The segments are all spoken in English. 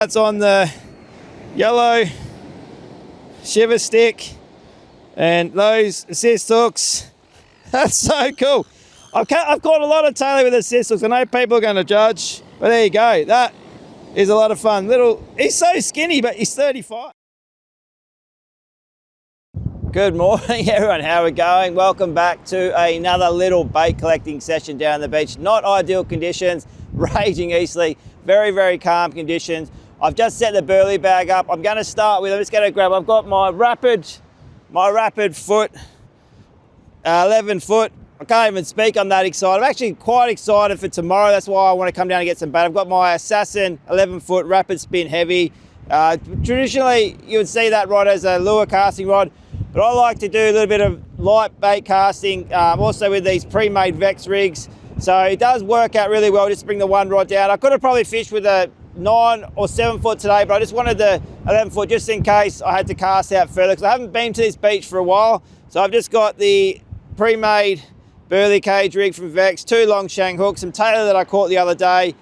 That's on the yellow shiver stick and those assist hooks. That's so cool. I've caught a lot of tailor with assist hooks. I know people are going to judge, but there you go. That is a lot of fun. He's so skinny, but he's 35. Good morning, everyone. How are we going? Welcome back to another little bait collecting session down the beach. Not ideal conditions, raging easterly, very, very calm conditions. I've just set the burley bag up. I'm going to start with, I've got my rapid foot, 11 foot. I can't even speak, I'm that excited. I'm actually quite excited for tomorrow. That's why I want to come down and get some bait. I've got my Assassin 11 foot rapid spin heavy. Traditionally, you would see that rod as a lure casting rod, but I like to do a little bit of light bait casting, also with these pre-made Vex rigs. So it does work out really well just to bring the one rod down. I could have probably fished with a 9 or 7 foot today, but I just wanted the 11 foot just in case I had to cast out further, because I haven't been to this beach for a while. So I've just got the pre-made burley cage rig from Vex, 2 long shank hooks, some tailor that I caught the other day,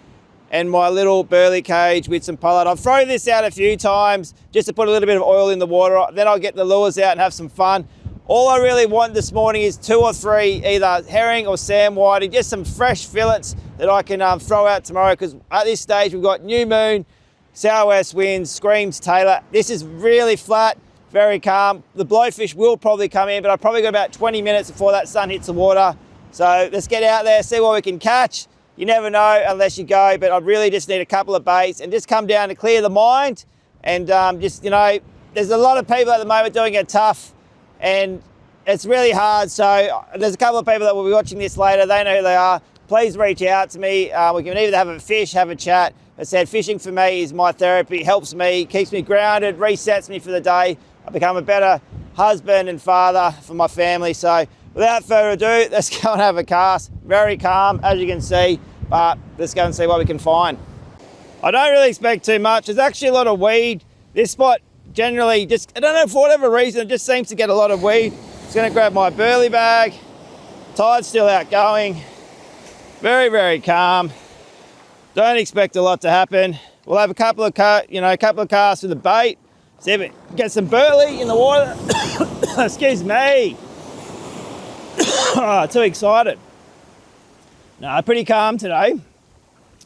and my little burley cage with some pollard. I've thrown this out a few times just to put a little bit of oil in the water. Then I'll get the lures out and have some fun. All I really want this morning is 2 or 3 either herring or Sam whiting, just some fresh fillets that I can throw out tomorrow, because at this stage we've got new moon, southwest winds, screams tailor. This is really flat, very calm. The blowfish will probably come in, but I've probably got about 20 minutes before that sun hits the water. So let's get out there, see what we can catch. You never know unless you go, but I really just need a couple of baits and just come down to clear the mind. And there's a lot of people at the moment doing it tough, and it's really hard. So there's a couple of people that will be watching this later. They know who they are. Please reach out to me. We can either have a fish, have a chat. I said fishing for me is my therapy, helps me, keeps me grounded, resets me for the day. I become a better husband and father for my family. So without further ado, let's go and have a cast. Very calm, as you can see, but let's go and see what we can find. I don't really expect too much. There's actually a lot of weed. This spot generally just, I don't know, for whatever reason, it just seems to get a lot of weed. Just gonna grab my burley bag. Tide's still outgoing. Very, very calm. Don't expect a lot to happen. We'll have a couple of casts with the bait. See if it get some burley in the water. Excuse me. Oh, too excited. No, pretty calm today.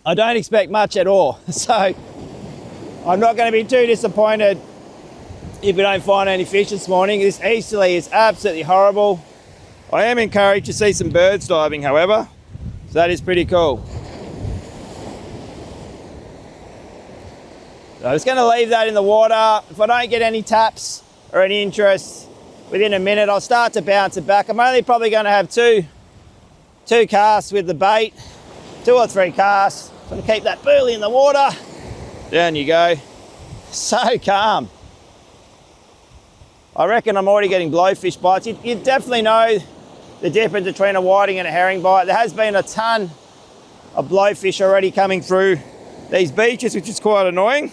I don't expect much at all. So I'm not going to be too disappointed if we don't find any fish this morning. This easterly is absolutely horrible. I am encouraged to see some birds diving, however. So that is pretty cool. So I'm just going to leave that in the water. If I don't get any taps or any interest within a minute, I'll start to bounce it back. I'm only probably going to have two casts with the bait, 2 or 3 casts. I'm going to keep that burley in the water. Down you go. So calm. I reckon I'm already getting blowfish bites. You definitely know the difference between a whiting and a herring bite. There has been a ton of blowfish already coming through these beaches, which is quite annoying.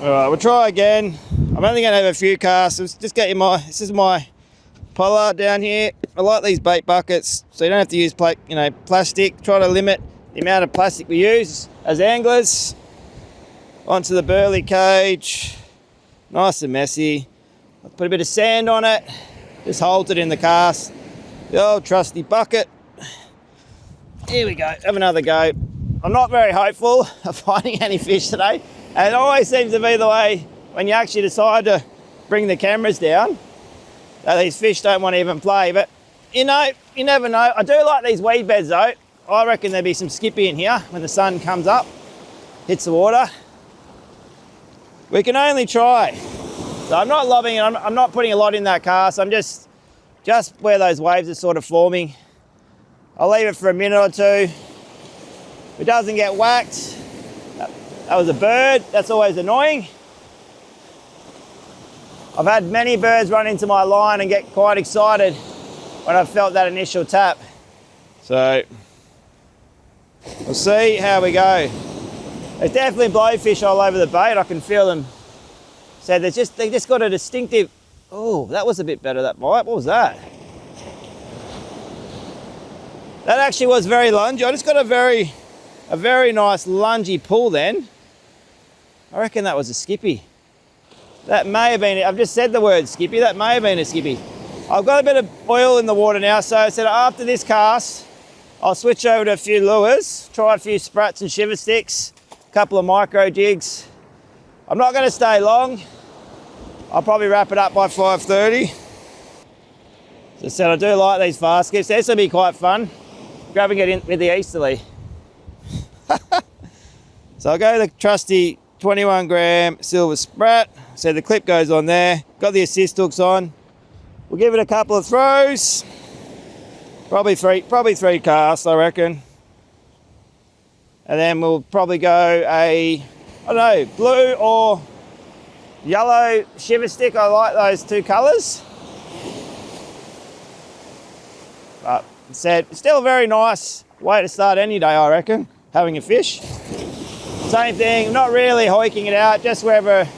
All right, we'll try again. I'm only going to have a few casts. Just get this is my pollard down here. I like these bait buckets, so you don't have to use plastic. Try to limit the amount of plastic we use as anglers. Onto the burley cage. Nice and messy. I'll put a bit of sand on it. Just hold it in the cast. The old trusty bucket. Here we go, have another go. I'm not very hopeful of finding any fish today. And it always seems to be the way when you actually decide to bring the cameras down, that these fish don't want to even play. But you never know. I do like these weed beds though. I reckon there'll be some skippy in here when the sun comes up, hits the water. We can only try. So I'm not lobbing it, I'm not putting a lot in that cast. I'm just where those waves are sort of forming. I'll leave it for a minute or two. If it doesn't get whacked, that was a bird, that's always annoying. I've had many birds run into my line and get quite excited when I've felt that initial tap. So, we'll see how we go. There's definitely blowfish all over the bait, I can feel them. So they just got a distinctive, oh, that was a bit better, that bite. What was that? That actually was very lungy. I just got a very a very nice lungy pull then. I reckon that was a skippy. That may have been, I've just said the word skippy, that may have been a skippy. I've got a bit of oil in the water now, so I said after this cast, I'll switch over to a few lures, try a few sprats and shiver sticks, a couple of micro jigs. I'm not going to stay long. I'll probably wrap it up by 5:30. As I said, I do like these fast skips. This will be quite fun, grabbing it in with the easterly. So I'll go the trusty 21 gram silver sprat. So the clip goes on there. Got the assist hooks on. We'll give it a couple of throws. Probably three casts, I reckon. And then we'll probably go a, I don't know, blue or yellow shiver stick. I like those two colours. But said, still a very nice way to start any day, I reckon, having a fish. Same thing, not really hoiking it out, just wherever,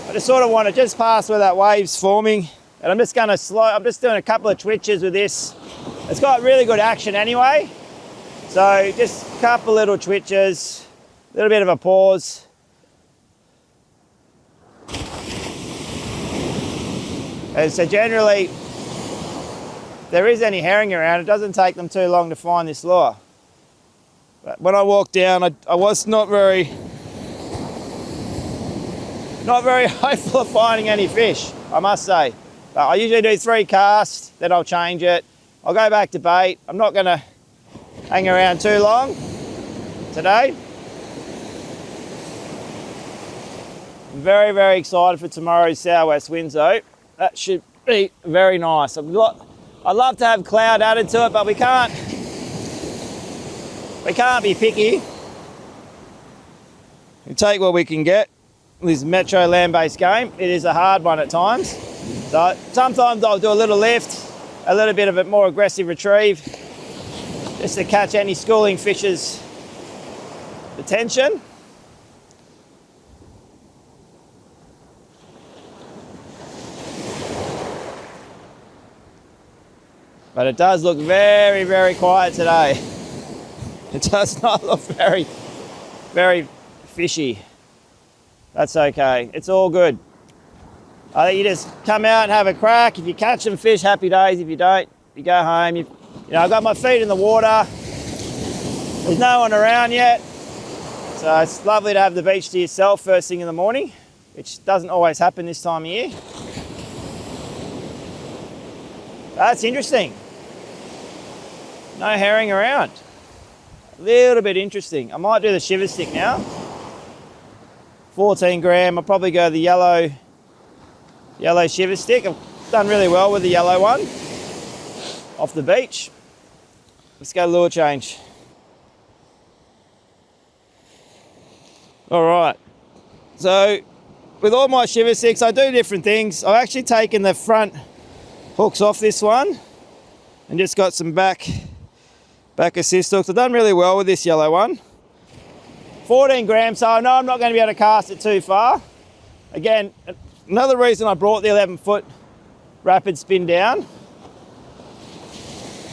I just sort of want to just pass where that wave's forming. And I'm just going to I'm just doing a couple of twitches with this. It's got really good action anyway. So just a couple little twitches, a little bit of a pause. And so generally, if there is any herring around, it doesn't take them too long to find this lure. But when I walked down, I was not very hopeful of finding any fish, I must say. But I usually do 3 casts, then I'll change it. I'll go back to bait. I'm not going to hang around too long today. I'm very, very excited for tomorrow's southwest winds though. That should be very nice. I'd love to have cloud added to it, but we can't be picky. We take what we can get. This metro land-based game, it is a hard one at times. So sometimes I'll do a little lift, a little bit of a more aggressive retrieve, just to catch any schooling fish's attention. But it does look very, very quiet today. It does not look very, very fishy. That's okay, it's all good. I think you just come out and have a crack. If you catch some fish, happy days. If you don't, you go home. You know, I've got my feet in the water. There's no one around yet. So it's lovely to have the beach to yourself first thing in the morning, which doesn't always happen this time of year. That's interesting. No herring around. A little bit interesting. I might do the shiver stick now. 14 gram, I'll probably go the yellow shiver stick. I've done really well with the yellow one off the beach. Let's go lure change. All right, so with all my shiver sticks, I do different things. I've actually taken the front hooks off this one and just got some back assist hooks. I've done really well with this yellow one. 14 grams, so I know I'm not going to be able to cast it too far. Again, another reason I brought the 11-foot rapid spin down,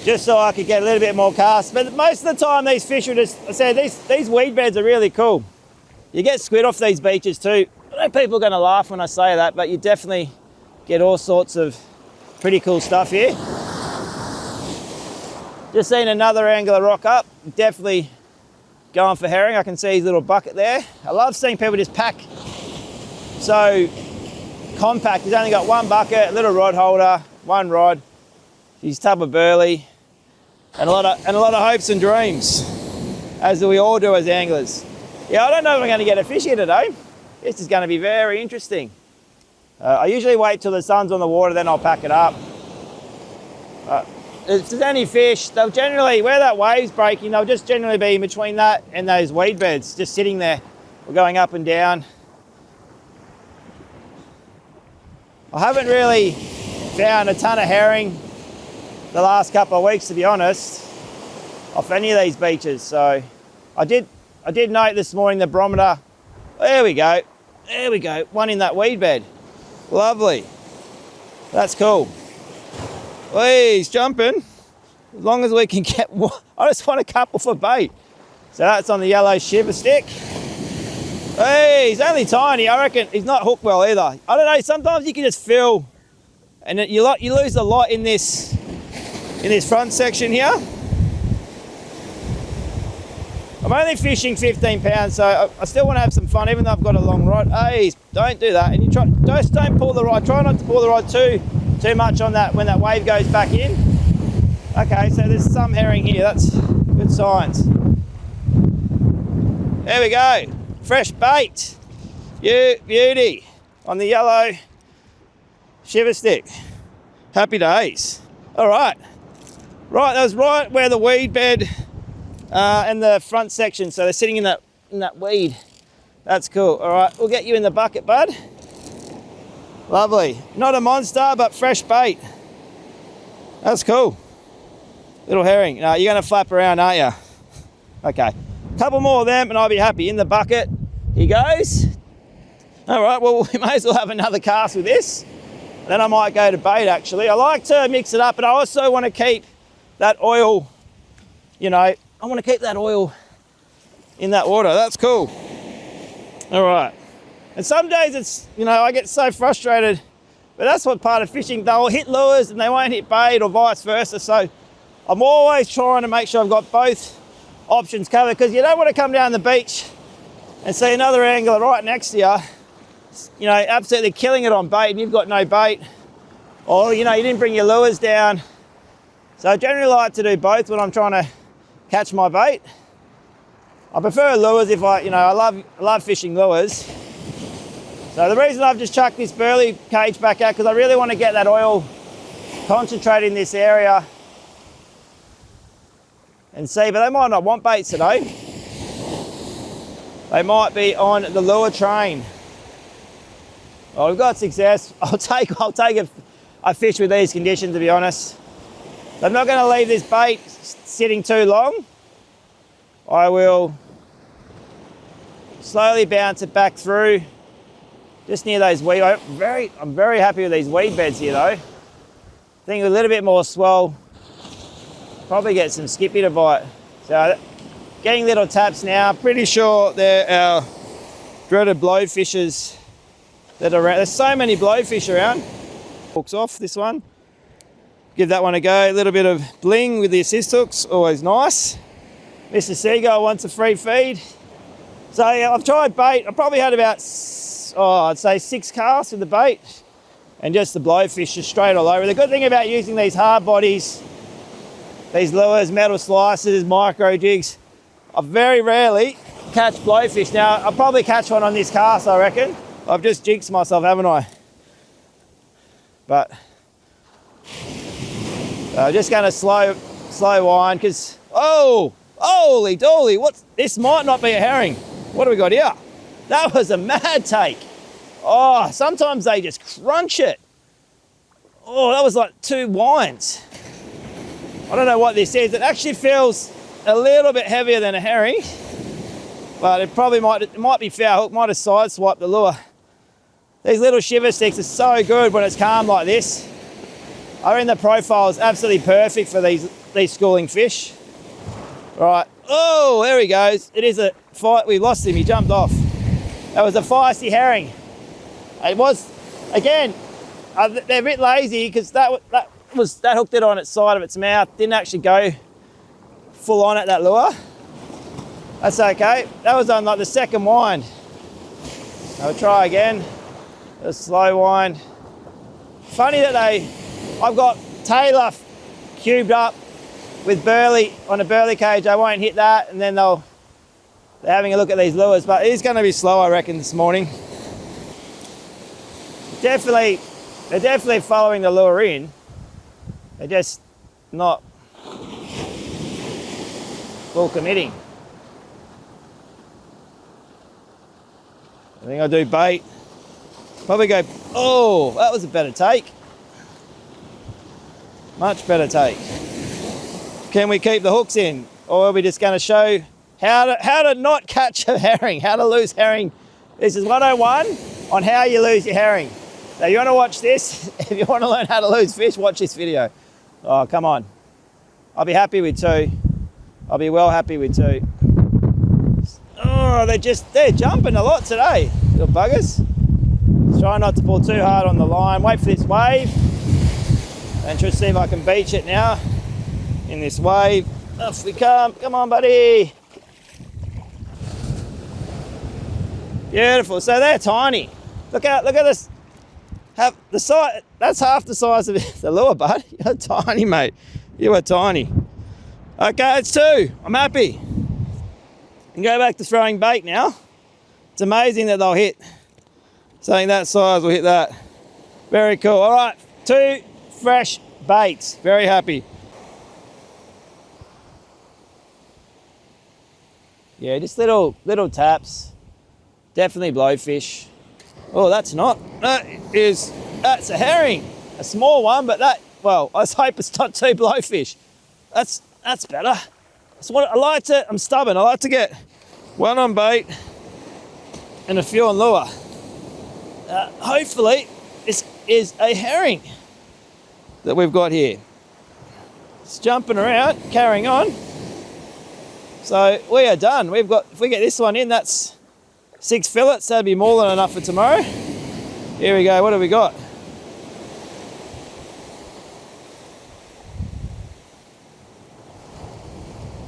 just so I could get a little bit more cast. But most of the time these fish are just, I said, these weed beds are really cool. You get squid off these beaches too. I know people are going to laugh when I say that, but you definitely get all sorts of pretty cool stuff here. Just seen another angler rock up, definitely going for herring. I can see his little bucket there. I love seeing people just pack so compact. He's only got one bucket, a little rod holder, one rod, his tub of burley, and a lot of hopes and dreams, as we all do as anglers. Yeah, I don't know if I'm going to get a fish here today. This is going to be very interesting. I usually wait till the sun's on the water, then I'll pack it up. If there's any fish, they'll generally, where that wave's breaking, they'll just generally be in between that and those weed beds, just sitting there or going up and down. I haven't really found a ton of herring the last couple of weeks, to be honest, off any of these beaches. So I did note this morning the barometer. There we go, one in that weed bed. Lovely, that's cool. Well, he's jumping. As long as we can get one. I just want a couple for bait. So that's on the yellow shiver stick. Hey, he's only tiny. I reckon he's not hooked well either. I don't know, sometimes you can just feel, and you lose a lot in this front section here. I'm only fishing 15 pounds, so I still want to have some fun, even though I've got a long rod. Hey, don't do that. And don't pull the rod. Try not to pull the rod too much on that when that wave goes back in. Okay, so there's some herring here. That's good signs. There we go. Fresh bait. Beauty on the yellow shiver stick. Happy days. All right. Right, that was right where the weed bed and the front section. So they're sitting in that weed. That's cool. All right, we'll get you in the bucket, bud. Lovely. Not a monster, but fresh bait. That's cool. Little herring. No, you're going to flap around, aren't you? Okay. Couple more of them and I'll be happy. In the bucket he goes. All right, well, we may as well have another cast with this. Then I might go to bait, actually. I like to mix it up, but I also want to keep that oil, you know, I want to keep that oil in that water. That's cool. All right. And some days it's, you know, I get so frustrated, but that's what part of fishing. They'll hit lures and they won't hit bait or vice versa. So I'm always trying to make sure I've got both options covered, because you don't want to come down the beach and see another angler right next to you know, absolutely killing it on bait and you've got no bait, or, you know, you didn't bring your lures down. So I generally like to do both when I'm trying to catch my bait. I prefer lures if I love fishing lures. So the reason I've just chucked this burley cage back out, because I really want to get that oil concentrated in this area and see, but they might not want baits today. They might be on the lure train. Well, we've got success. I'll take a fish with these conditions, to be honest. I'm not going to leave this bait sitting too long. I will slowly bounce it back through just near those weed. I'm very happy with these weed beds here, though. I think a little bit more swell, probably get some skippy to bite. So getting little taps now. Pretty sure they're our dreaded blowfishers that are around. There's so many blowfish around. Hooks off this one. Give that one a go. A little bit of bling with the assist hooks, always nice. Mr. Seagull wants a free feed. So yeah, I've tried bait. I probably had about, I'd say 6 casts with the bait and just the blowfish just straight all over. The good thing about using these hard bodies, these lures, metal slicers, micro jigs, I very rarely catch blowfish. Now, I'll probably catch one on this cast, I reckon. I've just jinxed myself, haven't I? But I'm just going to slow wind, because, oh, holy dolly, this might not be a herring. What do we got here? That was a mad take. Oh, sometimes they just crunch it. Oh, that was like 2 winds. I don't know what this is. It actually feels a little bit heavier than a herring, but it might be foul hook, might have sideswiped the lure. These little shiver sticks are so good when it's calm like this. I reckon the profile is absolutely perfect for these schooling fish. Right, oh, there he goes. It is a fight. We lost him, he jumped off. That was a feisty herring. It was, again, they're a bit lazy, because that hooked it on its side of its mouth. Didn't actually go full on at that lure. That's okay. That was on like the second wind. I'll try again. A slow wind. Funny that I've got Taylor cubed up with burley on a burley cage. I won't hit that, and then they're having a look at these lures, but it is going to be slow, I reckon, this morning. They're definitely following the lure in. They're just not full committing. I think I'll do bait. Probably go, oh, that was a better take. Much better take. Can we keep the hooks in? Or are we just going to show how to not catch a herring, how to lose herring? This is 101 on how you lose your herring. So you want to watch this? If you want to learn how to lose fish, watch this video. Oh, come on. I'll be happy with 2. I'll be well happy with 2. Oh, they're jumping a lot today, little buggers. Try not to pull too hard on the line. Wait for this wave. And try to see if I can beach it now in this wave. Off we come. Come on, buddy. Beautiful. So they're tiny. Look at this. Have the size. That's half the size of the lure, bud. You're tiny, mate. You are tiny. Okay, it's 2. I'm happy. And go back to throwing bait now. It's amazing that they'll hit something that size. Will hit that. Very cool. All right, 2 fresh baits. Very happy. Yeah, just little taps. Definitely blowfish. Oh, that's not. That's a herring. A small one, but well, I hope it's not 2 blowfish. That's better. That's what I like to. I'm stubborn. I like to get 1 on bait and a few on lure. Hopefully, this is a herring that we've got here. It's jumping around, carrying on. So we are done. If we get this one in, that's 6 fillets. That'd be more than enough for tomorrow. Here we go. What have we got?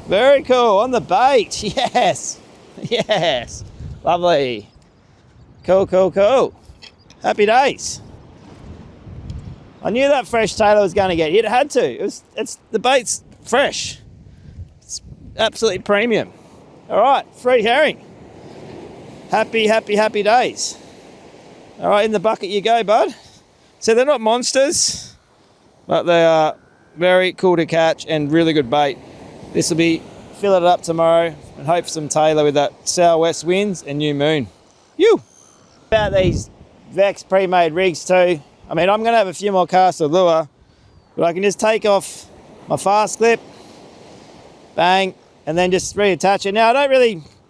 Very cool. On the bait. Yes. Yes. Lovely. Cool, cool, cool. Happy days. I knew that fresh tailor was going to get hit. It had to. The bait's fresh. It's absolutely premium. All right, 3 herring. Happy, happy, happy days. All right, in the bucket you go, bud. So they're not monsters, but they are very cool to catch and really good bait. This will be fill it up tomorrow and hope for some tailor with that southwest winds and new moon. About these Vex pre-made rigs too. I mean, I'm going to have a few more casts of lure, but I can just take off my fast clip, bang, and then just reattach it. Now,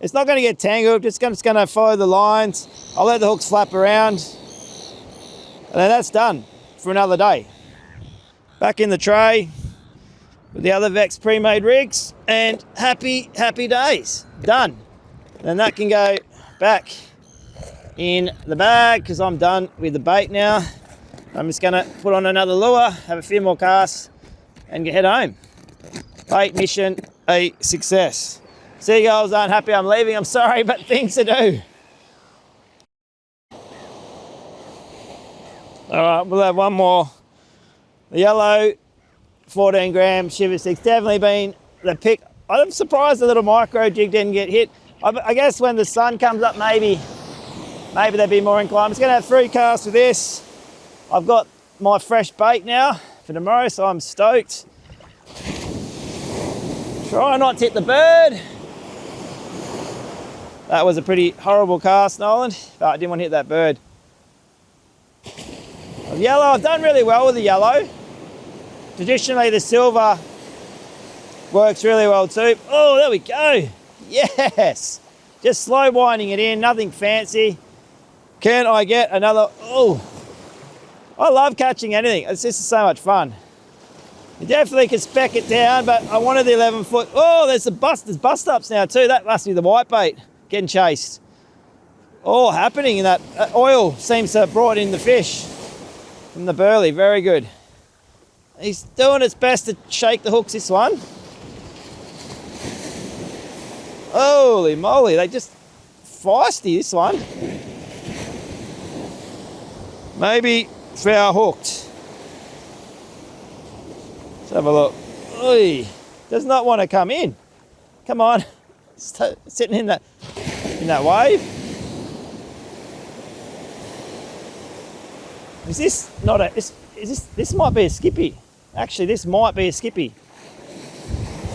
it's not going to get tangled, just going to follow the lines. I'll let the hooks flap around, and then that's done for another day. Back in the tray with the other Vex pre-made rigs, and happy, happy days. Done. And that can go back in the bag because I'm done with the bait now. I'm just going to put on another lure, have a few more casts, and head home. Bait mission a success. Seagulls aren't happy I'm leaving, I'm sorry, but things to do. All right, we'll have one more. The yellow 14 gram shiver sticks, definitely been the pick. I'm surprised the little micro jig didn't get hit. I guess when the sun comes up, maybe they'd be more inclined. I'm just gonna have 3 casts with this. I've got my fresh bait now for tomorrow, so I'm stoked. Try not to hit the bird. That was a pretty horrible cast, Nolan, but I didn't want to hit that bird. Yellow, I've done really well with the yellow. Traditionally, the silver works really well too. Oh, there we go. Yes. Just slow winding it in, nothing fancy. Can I get another? Oh, I love catching anything. It's just so much fun. You definitely can spec it down, but I wanted the 11 foot. Oh, there's bust ups now too. That must be the whitebait getting chased. All happening in that oil seems to have brought in the fish from the burley. Very good. He's doing his best to shake the hooks, this one. Holy moly, they just feisty, this one. Maybe foul hooked. Let's have a look. Oy, does not want to come in. Come on, sitting in that wave. Is this not a? This might be a skippy. Actually, this might be a skippy.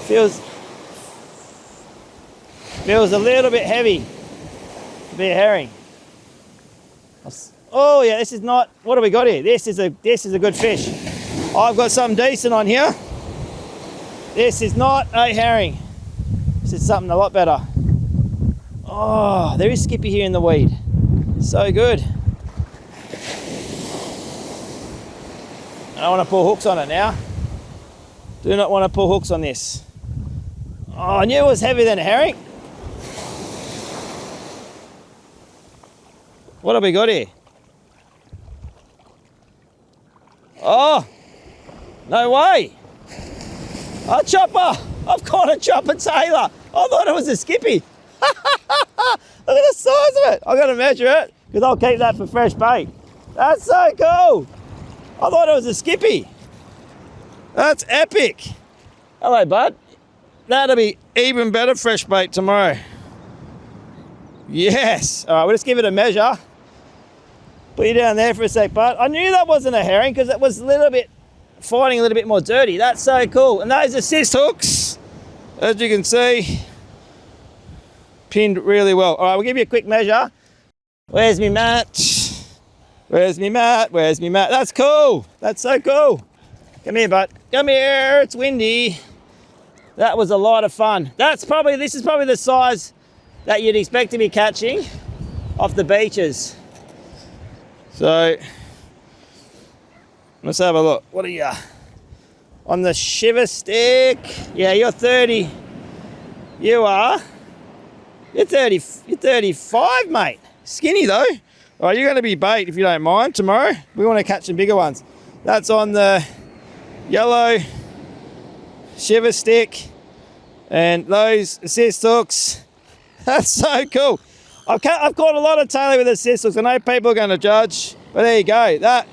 Feels a little bit heavy to be a herring. Oh yeah, this is not. What do we got here? This is a good fish. I've got something decent on here. This is not a herring. This is something a lot better. Oh, there is skippy here in the weed. So good. I don't want to pull hooks on it now. Do not want to pull hooks on this. Oh, I knew it was heavier than a herring. What have we got here? Oh, no way. A chopper. I've caught a chopper tailor. I thought it was a skippy. Look at the size of it. I've got to measure it because I'll keep that for fresh bait. That's so cool. I thought it was a skippy. That's epic. Hello, bud. That'll be even better fresh bait tomorrow. Yes. All right, we'll just give it a measure. Put you down there for a sec, bud. I knew that wasn't a herring because it was a little bit, fighting a little bit more dirty. That's so cool. And those assist hooks, as you can see, pinned really well. All right, we'll give you a quick measure. Where's me mat? Where's me mat? Where's me mat? That's cool. That's so cool. Come here, bud. Come here. It's windy. That was a lot of fun. This is probably the size that you'd expect to be catching off the beaches. So let's have a look. What are you on the shiver stick? Yeah, you're 30. You are. You're 30. You're 35, mate. Skinny though. All right, you're going to be bait if you don't mind tomorrow. We want to catch some bigger ones. That's on the yellow shiver stick and those assist hooks. That's so cool. I've caught a lot of tailor with assist hooks. I know people are going to judge, but there you go. That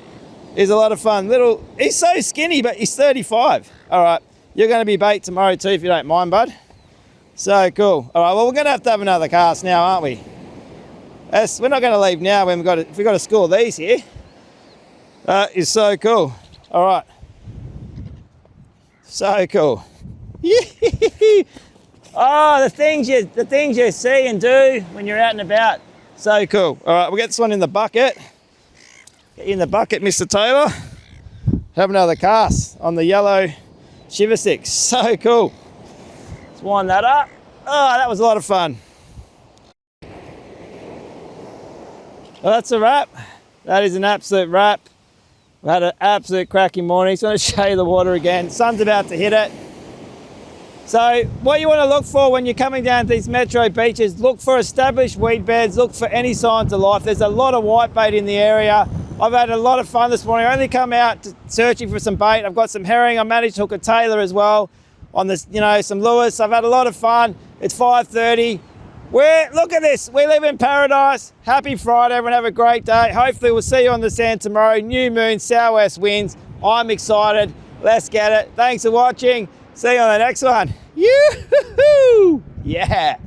is a lot of fun. He's so skinny, but he's 35. All right, you're going to be bait tomorrow too if you don't mind, bud. So cool. All right, well, we're going to have another cast now, aren't we? We're not going to leave now when we've got to score these here. That is so cool. All right. So cool. Oh, the things you see and do when you're out and about. So cool. All right, we'll get this one in the bucket. Get you in the bucket, Mr. Taylor. Have another cast on the yellow shiver stick. So cool. Let's wind that up. Oh, that was a lot of fun. Well, that's a wrap. That is an absolute wrap. We had an absolute cracking morning. Just want to show you the water again. Sun's about to hit it. So what you want to look for when you're coming down these metro beaches, look for established weed beds, look for any signs of life. There's a lot of whitebait in the area. I've had a lot of fun this morning. I only come out searching for some bait. I've got some herring. I managed to hook a tailor as well on this, some lures. So I've had a lot of fun. It's 5:30. Look at this. We live in paradise. Happy Friday. Everyone have a great day. Hopefully we'll see you on the sand tomorrow. New moon, southwest winds. I'm excited. Let's get it. Thanks for watching. See you on the next one. Yoo-hoo! Yeah.